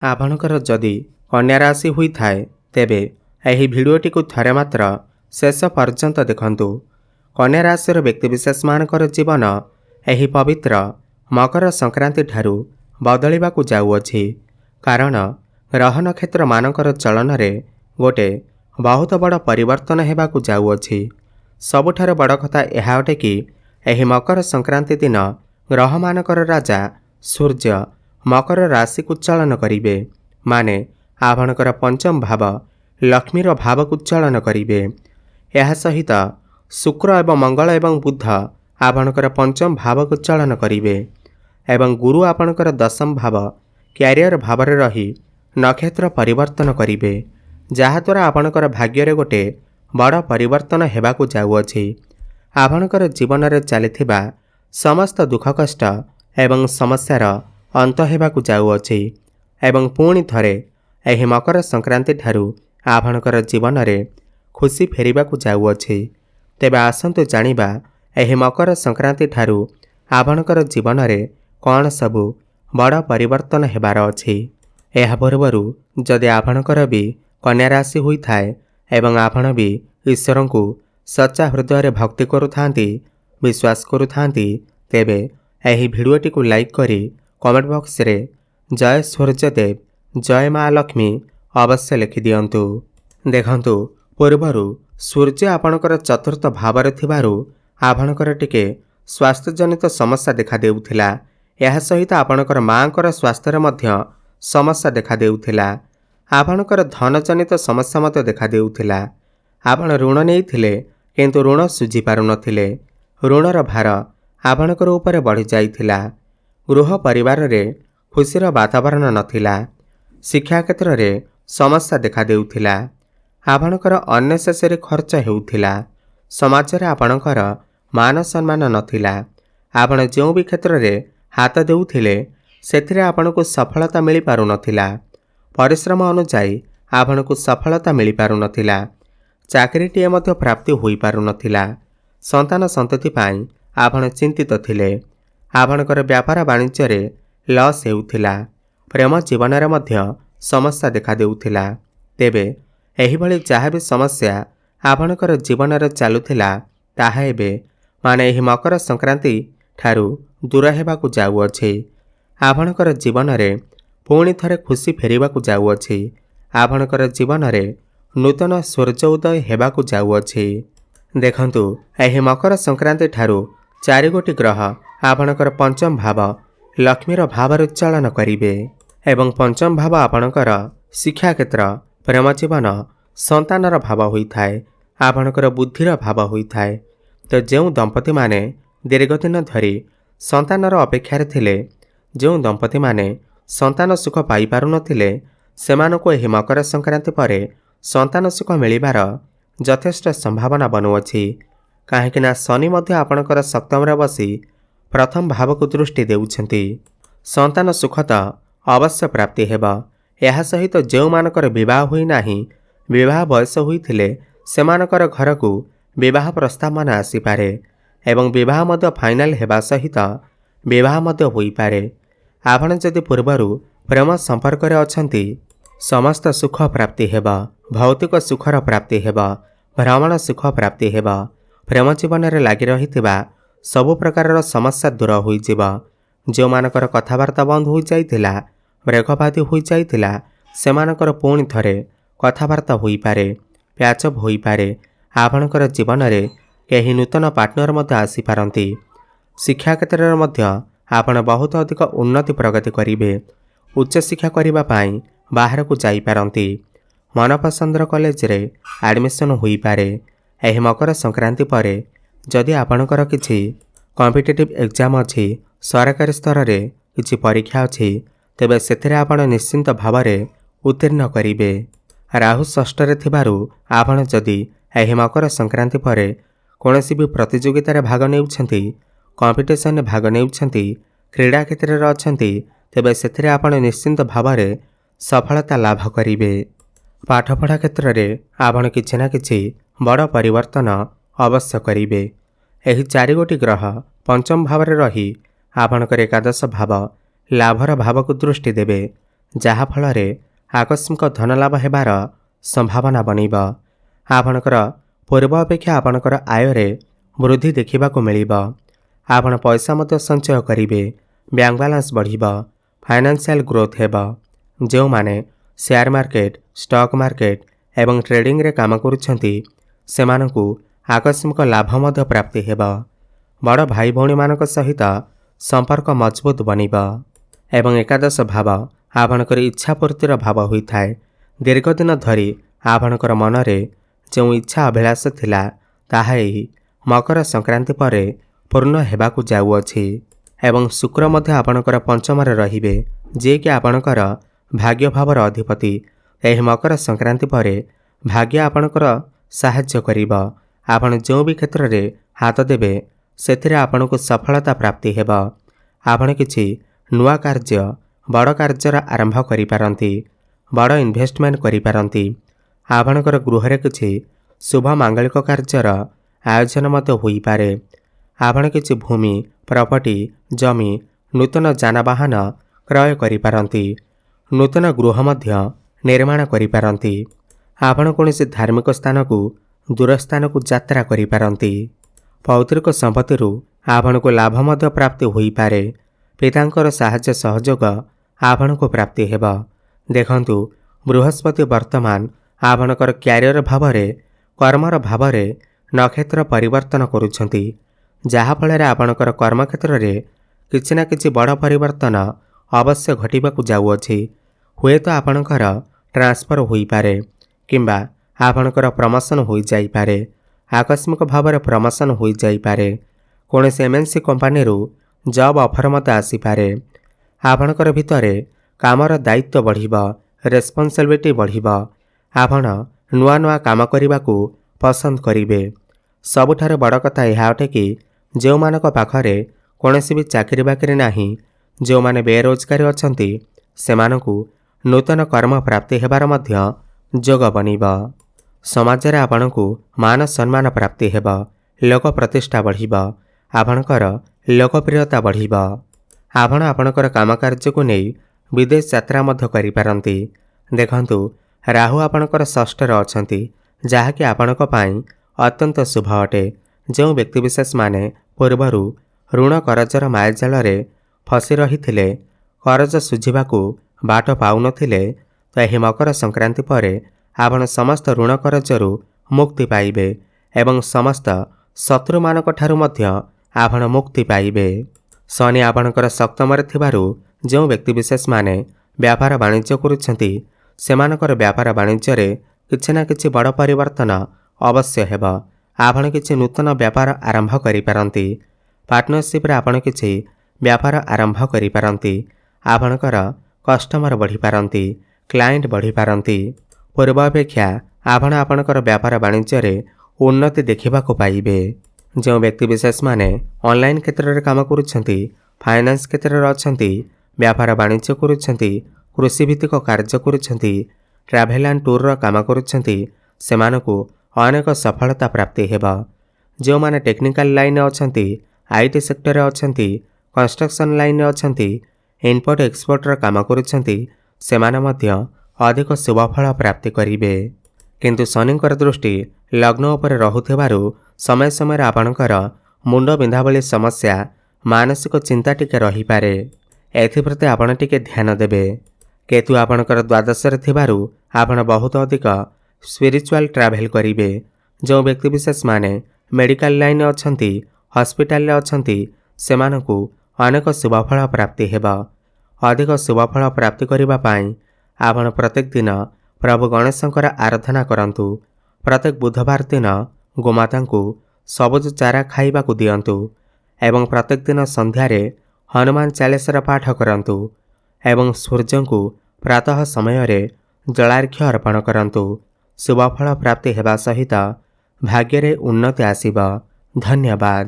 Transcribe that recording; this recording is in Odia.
आपणकर जदि कन्या राशि होइथाए तेबे एही भिडियोटी को थरे मात्र शेष पर्यंत देखंतु। कन्या राशि व्यक्तिविशेष मानकर जीवन एही पवित्र मकर संक्रांति ठारू बदलिबाकु जाउअछि। कारण ग्रह नक्षत्र मानकर चलन रे गोटे बहुत बड़ परिवर्तन हेबाकु जाउअछि। सबुठार बड़ कथा यह अटे कि एही मकर संक्रांति दिन ग्रह मानकर राजा सूर्य मकर राशि को चलन करिवे, माने आपणकर पंचम भाव लक्ष्मीर भाव को चलन करिवे। यह सहित शुक्र एवं मंगल एवं बुध आपणकर पंचम भाव को चलन करिवे एवं गुरु आपणकर दशम भाव क्यारियर भाव रे रही नक्षत्र परिवर्तन करिवे, जहाद्वारा आपणकर भाग्य रे गोटे बड़ परिवर्तन हेबाकु जाउअछि। आपणकर जीवन रे चलिथिबा समस्त दुख कष्ट एवं समस्यार अंत हेबाकु जाउअछि एवं पुणी थरे एही मकर संक्रांति ठारू आपणकर जीवन रे खुशी फेरिबाकु जाउअछि। तेबे आसंतु जानिबा एही मकर संक्रांति ठारू आपणकर जीवन रे कौन सबु बड़ परिवर्तन हेबार अछि। एहा पूर्वरु जदि आपणकर भी कन्या राशि होइथाए एवं आपण भी ईश्वर को सच्चा हृदय रे भक्ति करुथांती विश्वास करुथांती तेबे एही भिडियोटी को लाइक करी कमेंट बॉक्स रे जय सूर्यदेव जय माँ लक्ष्मी अवश्य लिखि दियंतु। देखंतु पूर्वरु सूर्य आपणकर चतुर्थ भाव रे थिबारु आपणकर टिके स्वास्थ्य जनित समस्या देखा देउथिला। यह सहित आपणकर मांकर स्वास्थ्य रे मध्य समस्या देखा देउथिला। आपणकर धन जनित समस्या मते देखा देउथिला। आपण ऋण नेइथिले किंतु ऋण सुझी पारु नथिले। ऋणर भार आपणकर ऊपर बढ़ी जाइथिला। गृह परिवार रे खुशीर वातावरण नथिला। शिक्षा क्षेत्र रे समस्या देखा देउथिला। आपणकर अननेसेसरी खर्च हेउथिला। समाज रे आपणकर मान सम्मान नथिला। आपण जो भी क्षेत्र रे हाथ देउथिले सेथिरे आपणको सफलता मिली पारु नथिला। परिश्रम अनुसायी आपणको सफलता मिली पारु नथिला। चाकरीटीए मध्य प्राप्ति होई पारु नथिला। संतान संतति पाई आपण चिंतित थिले। आपणकर व्यापार वाणिज्य रे लॉस हेउथिला। प्रेम जीवन रे मध्य समस्या देखा देउथिला। तेबे एही भली जहा भी समस्या आपणकर जीवन रे चालुथिला ताहा एबे माने एही मकर संक्रांति ठारू दूर हेबाकु जाउअछि। आपणकर जीवन रे पुणी थरे खुशी फेरिबाकु जाउअछि। आपणकर जीवन रे नूतन सूर्य उदय हेबाकु जाउअछि। देखंतु एही मकर संक्रांति ठारू चारि गोटी ग्रह आपणकर पंचम भाव लक्ष्मीर भाव रे चलन करिवे एवं पंचम भाव आपणकर शिक्षा क्षेत्र प्रेम जीवन संतानर भाव होइथाए। आपणकर बुद्धिर भाव होइथाए। तो जो दंपति माने दीर्घ दिन धरी संतानर अपेक्षार थिले, जो दंपति माने संतान सुख पाई पारु नथिले, सेमानकु एही मकर संक्रांति परे संतान सुख मिलिबार यथेष्ट संभावना बनुअछि। काहेकिना शनि मध्य आपणकर सप्तम रे बसी प्रथम भाव को दृष्टि देउछंती। संतान सुख तो अवश्य प्राप्ति हेबा। यह सहित जो मानकर विवाह हुई नाही, विवाह बयस होइथिले सेमानकर घर को विवाह प्रस्ताव मान आसी पारे एवं विवाह मध्य फाइनल हेबा सहित विवाह मध्य होई पारे। आपण जदि पूर्वरु प्रेम संपर्क रे अछंती समस्त सुख प्राप्ति हेबा। भौतिक सुखर प्राप्ति हेबा। भ्रमण सुख प्राप्ति हेबा। प्रेम जीवन रे लागि रहिथिबा सबु प्रकार समस्या दूर होई जिबा। जो मानकर कथावार्ता बंद होई जाइथिला, ब्रेकअप होई जाइथिला, सेमानकर पुणी थरे कथावार्ता होई पारे, प्याचअप होई पारे। आपणकर जीवन रे केही नूतन पार्टनर मध्य आसी पारंती। शिक्षा क्षेत्र रे मध्य आपण बहुत अधिक उन्नति प्रगति करिवे। उच्च शिक्षा करिबा पाई बाहर को जाई पारंती। मनपसंदर कॉलेज रे एडमिशन होई पारे। एही मकर संक्रांति परे जदि आपणकर किछि कॉम्पिटिटिव एग्जाम अछि, सरकारी स्तर रे किछि परीक्षा अछि, तेबे सेथिरे आपण निश्चिंत भाव रे उत्तीर्ण करिवे। राहु षष्ठ रे थिबारु आपण जदि एही मकर संक्रांति परे कोनोसी भी प्रतियोगिता रे भाग नेउछंती, कॉम्पिटिशन रे भाग नेउछंती, क्रीडा क्षेत्र रे अछंती, तेबे सेथिरे आपण निश्चिंत भाव रे सफलता लाभ करिवे। पाठपढ़ा क्षेत्र रे आपण किछि ना किछि बड़ परिवर्तन अवश्य करिवे। एही चारि गोटी ग्रह पंचम भाव रे रही आपणकर एकादश भाव लाभर भाव को दृष्टि देवे। ଯାହାଫଳରେ ଆକସ୍ମିକ ଧନଲାଭ ହେବାର ସମ୍ଭାବନା ବନିବ। ଆପଣଙ୍କର ପୂର୍ବ ଅପେକ୍ଷା ଆପଣଙ୍କର ଆୟରେ ବୃଦ୍ଧି ଦେଖିବାକୁ ମିଳିବ। ଆପଣ ପଇସା ମଧ୍ୟ ସଞ୍ଚୟ କରିବେ। ବ୍ୟାଙ୍କ ବାଲାନ୍ସ ବଢ଼ିବ। ଫାଇନାନ୍ସିଆଲ ଗ୍ରୋଥ ହେବ। ଯେଉଁମାନେ ସେୟାର ମାର୍କେଟ, ଷ୍ଟକ୍ ମାର୍କେଟ ଏବଂ ଟ୍ରେଡିଂରେ କାମ କରୁଛନ୍ତି ସେମାନଙ୍କୁ ଆକସ୍ମିକ ଲାଭ ମଧ୍ୟ ପ୍ରାପ୍ତି ହେବ। ବଡ଼ ଭାଇ ଭଉଣୀମାନଙ୍କ ସହିତ ସମ୍ପର୍କ ମଜବୁତ ବନିବ। ଏବଂ ଏକାଦଶ ଭାବ ଆପଣଙ୍କର ଇଚ୍ଛା ପୂର୍ତ୍ତିର ଭାବ ହୋଇଥାଏ। ଦୀର୍ଘଦିନ ଧରି ଆପଣଙ୍କର ମନରେ ଯେଉଁ ଇଚ୍ଛା ଅଭିଳାଷ ଥିଲା ତାହା ଏହି ମକର ସଂକ୍ରାନ୍ତି ପରେ ପୂର୍ଣ୍ଣ ହେବାକୁ ଯାଉଅଛି। ଏବଂ ଶୁକ୍ର ମଧ୍ୟ ଆପଣଙ୍କର ପଞ୍ଚମରେ ରହିବେ, ଯିଏକି ଆପଣଙ୍କର ଭାଗ୍ୟ ଭାବର ଅଧିପତି। ଏହି ମକର ସଂକ୍ରାନ୍ତି ପରେ ଭାଗ୍ୟ ଆପଣଙ୍କର ସାହାଯ୍ୟ କରିବ। ଆପଣ ଯେଉଁ ବି କ୍ଷେତ୍ରରେ ହାତ ଦେବେ ସେଥିରେ ଆପଣଙ୍କୁ ସଫଳତା ପ୍ରାପ୍ତି ହେବ। ଆପଣ କିଛି ନୂଆ କାର୍ଯ୍ୟ, ବଡ଼ କାର୍ଯ୍ୟର ଆରମ୍ଭ କରିପାରନ୍ତି। ବଡ଼ ଇନଭେଷ୍ଟମେଣ୍ଟ କରିପାରନ୍ତି। ଆପଣଙ୍କର ଗୃହରେ କିଛି ଶୁଭ ମାଙ୍ଗଳିକ କାର୍ଯ୍ୟର ଆୟୋଜନ ମଧ୍ୟ ହୋଇପାରେ। ଆପଣ କିଛି ଭୂମି, ପ୍ରପର୍ଟି, ଜମି, ନୂତନ ଯାନବାହନ କ୍ରୟ କରିପାରନ୍ତି। ନୂତନ ଗୃହ ମଧ୍ୟ ନିର୍ମାଣ କରିପାରନ୍ତି। ଆପଣ କୌଣସି ଧାର୍ମିକ ସ୍ଥାନକୁ, ଦୂର ସ୍ଥାନକୁ ଯାତ୍ରା କରିପାରନ୍ତି। ପୈତୃକ ସମ୍ପତ୍ତିରୁ ଆପଣଙ୍କୁ ଲାଭ ମଧ୍ୟ ପ୍ରାପ୍ତି ହୋଇପାରେ। ପିତାଙ୍କର ସାହାଯ୍ୟ ସହଯୋଗ ଆପଣଙ୍କୁ ପ୍ରାପ୍ତି ହେବ। ଦେଖନ୍ତୁ, ବୃହସ୍ପତି ବର୍ତ୍ତମାନ ଆପଣଙ୍କର କ୍ୟାରିୟର ଭାବରେ, କର୍ମର ଭାବରେ ନକ୍ଷତ୍ର ପରିବର୍ତ୍ତନ କରୁଛନ୍ତି, ଯାହାଫଳରେ ଆପଣଙ୍କର କର୍ମକ୍ଷେତ୍ରରେ କିଛି ନା କିଛି ବଡ଼ ପରିବର୍ତ୍ତନ ଅବଶ୍ୟ ଘଟିବାକୁ ଯାଉଅଛି। ହୁଏତ ଆପଣଙ୍କର ଟ୍ରାନ୍ସଫର ହୋଇପାରେ କିମ୍ବା ଆପଣଙ୍କର ପ୍ରମୋସନ ହୋଇଯାଇପାରେ। ଆକସ୍ମିକ ଭାବରେ ପ୍ରମୋସନ ହୋଇଯାଇପାରେ। କୌଣସି MNC କମ୍ପାନୀରୁ ଜବ୍ ଅଫର ମଧ୍ୟ ଆସିପାରେ। ଆପଣଙ୍କର ଭିତରେ କାମର ଦାୟିତ୍ୱ ବଢ଼ିବ, ରେସ୍ପନ୍ସିବିଲିଟି ବଢ଼ିବ। ଆପଣ ନୂଆ ନୂଆ କାମ କରିବାକୁ ପସନ୍ଦ କରିବେ। ସବୁଠାରୁ ବଡ଼ କଥା ଏହା ଅଟେ କି ଯେଉଁମାନଙ୍କ ପାଖରେ କୌଣସି ବି ଚାକିରି ବାକିରି ନାହିଁ, ଯେଉଁମାନେ ବେରୋଜଗାରୀ ଅଛନ୍ତି, ସେମାନଙ୍କୁ ନୂତନ କର୍ମ ପ୍ରାପ୍ତି ହେବାର ମଧ୍ୟ ଯୋଗ ବନିବ। ସମାଜରେ ଆପଣଙ୍କୁ ମାନ ସମ୍ମାନ ପ୍ରାପ୍ତି ହେବ। ଲୋକ ପ୍ରତିଷ୍ଠା ବଢ଼ିବ। ଆପଣଙ୍କର ଲୋକପ୍ରିୟତା ବଢ଼ିବ। ଆପଣ ଆପଣଙ୍କର କାମକାର୍ଯ୍ୟକୁ ନେଇ ବିଦେଶ ଯାତ୍ରା ମଧ୍ୟ କରିପାରନ୍ତି। ଦେଖନ୍ତୁ, ରାହୁ ଆପଣଙ୍କର ଷଷ୍ଠରେ ଅଛନ୍ତି, ଯାହାକି ଆପଣଙ୍କ ପାଇଁ ଅତ୍ୟନ୍ତ ଶୁଭ ଅଟେ। ଯେଉଁ ବ୍ୟକ୍ତିବିଶେଷମାନେ ପୂର୍ବରୁ ଋଣ କରଜର ମାୟାଜାଲରେ ଫସି ରହିଥିଲେ, କରଜ ଶୁଝିବାକୁ ବାଟ ପାଉନଥିଲେ, ତ ଏହି ମକର ସଂକ୍ରାନ୍ତି ପରେ ଆପଣ ସମସ୍ତ ଋଣ କରଜରୁ ମୁକ୍ତି ପାଇବେ ଏବଂ ସମସ୍ତ ଶତ୍ରୁମାନଙ୍କ ଠାରୁ ମଧ୍ୟ ଆପଣ ମୁକ୍ତି ପାଇବେ। ଶନି ଆପଣଙ୍କର ସପ୍ତମରେ ଥିବାରୁ ଯେଉଁ ବ୍ୟକ୍ତିବିଶେଷମାନେ ବ୍ୟାପାର ବାଣିଜ୍ୟ କରୁଛନ୍ତି ସେମାନଙ୍କର ବ୍ୟାପାର ବାଣିଜ୍ୟରେ କିଛି ନା କିଛି ବଡ଼ ପରିବର୍ତ୍ତନ ଅବଶ୍ୟ ହେବ। ଆପଣ କିଛି ନୂତନ ବ୍ୟାପାର ଆରମ୍ଭ କରିପାରନ୍ତି। ପାର୍ଟନରସିପ୍ରେ ଆପଣ କିଛି ବ୍ୟାପାର ଆରମ୍ଭ କରିପାରନ୍ତି। ଆପଣଙ୍କର କଷ୍ଟମର ବଢ଼ିପାରନ୍ତି, କ୍ଲାଏଣ୍ଟ ବଢ଼ିପାରନ୍ତି। ପୂର୍ବ ଅପେକ୍ଷା ଆପଣ ଆପଣଙ୍କର ବ୍ୟାପାର ବାଣିଜ୍ୟରେ ଉନ୍ନତି ଦେଖିବାକୁ ପାଇବେ। ଯେଉଁ ବ୍ୟକ୍ତିବିଶେଷମାନେ ଅନଲାଇନ୍ କ୍ଷେତ୍ରରେ କାମ କରୁଛନ୍ତି, ଫାଇନାନ୍ସ କ୍ଷେତ୍ରରେ ଅଛନ୍ତି, ବ୍ୟାପାର ବାଣିଜ୍ୟ କରୁଛନ୍ତି, କୃଷିଭିତ୍ତିକ କାର୍ଯ୍ୟ କରୁଛନ୍ତି, ଟ୍ରାଭେଲ୍ ଆଣ୍ଡ ଟୁର୍ର କାମ କରୁଛନ୍ତି, ସେମାନଙ୍କୁ ଅନେକ ସଫଳତା ପ୍ରାପ୍ତି ହେବ। ଯେଉଁମାନେ ଟେକ୍ନିକାଲ ଲାଇନ୍ରେ ଅଛନ୍ତି, IT ସେକ୍ଟରରେ ଅଛନ୍ତି, କନଷ୍ଟ୍ରକ୍ସନ୍ ଲାଇନ୍ରେ ଅଛନ୍ତି, ଇମ୍ପୋର୍ଟ ଏକ୍ସପୋର୍ଟର କାମ କରୁଛନ୍ତି, ସେମାନେ ମଧ୍ୟ ଅଧିକ ଶୁଭଫଳ ପ୍ରାପ୍ତି କରିବେ। କିନ୍ତୁ ଶନିଙ୍କର ଦୃଷ୍ଟି ଲଗ୍ନ ଉପରେ ରହୁଥିବାରୁ ସମୟ ସମୟରେ ଆପଣଙ୍କର ମୁଣ୍ଡ ବିନ୍ଧା ଭଳି ସମସ୍ୟା, ମାନସିକ ଚିନ୍ତା ଟିକେ ରହିପାରେ। ଏଥିପ୍ରତି ଆପଣ ଟିକେ ଧ୍ୟାନ ଦେବେ। କେତୁ ଆପଣଙ୍କର ଦ୍ୱାଦଶରେ ଥିବାରୁ ଆପଣ ବହୁତ ଅଧିକ ସ୍ପିରିଚୁଆଲ ଟ୍ରାଭେଲ୍ କରିବେ। ଯେଉଁ ବ୍ୟକ୍ତିବିଶେଷମାନେ ମେଡ଼ିକାଲ ଲାଇନ୍ରେ ଅଛନ୍ତି, ହସ୍ପିଟାଲରେ ଅଛନ୍ତି, ସେମାନଙ୍କୁ ଅନେକ ଶୁଭଫଳ ପ୍ରାପ୍ତି ହେବ। ଅଧିକ ଶୁଭଫଳ ପ୍ରାପ୍ତି କରିବା ପାଇଁ ଆପଣ ପ୍ରତ୍ୟେକ ଦିନ ପ୍ରଭୁ ଗଣେଶଙ୍କର ଆରାଧନା କରନ୍ତୁ। ପ୍ରତ୍ୟେକ ବୁଧବାର ଦିନ ଗୋମାତାଙ୍କୁ ସବୁଜ ଚାରା ଖାଇବାକୁ ଦିଅନ୍ତୁ ଏବଂ ପ୍ରତ୍ୟେକ ଦିନ ସନ୍ଧ୍ୟାରେ ହନୁମାନ ଚାଳିଶାର ପାଠ କରନ୍ତୁ ଏବଂ ସୂର୍ଯ୍ୟଙ୍କୁ ପ୍ରାତଃ ସମୟରେ ଜଳାର୍ଘ୍ୟ ଅର୍ପଣ କରନ୍ତୁ। ଶୁଭଫଳ ପ୍ରାପ୍ତି ହେବା ସହିତ ଭାଗ୍ୟରେ ଉନ୍ନତି ଆସିବ। ଧନ୍ୟବାଦ।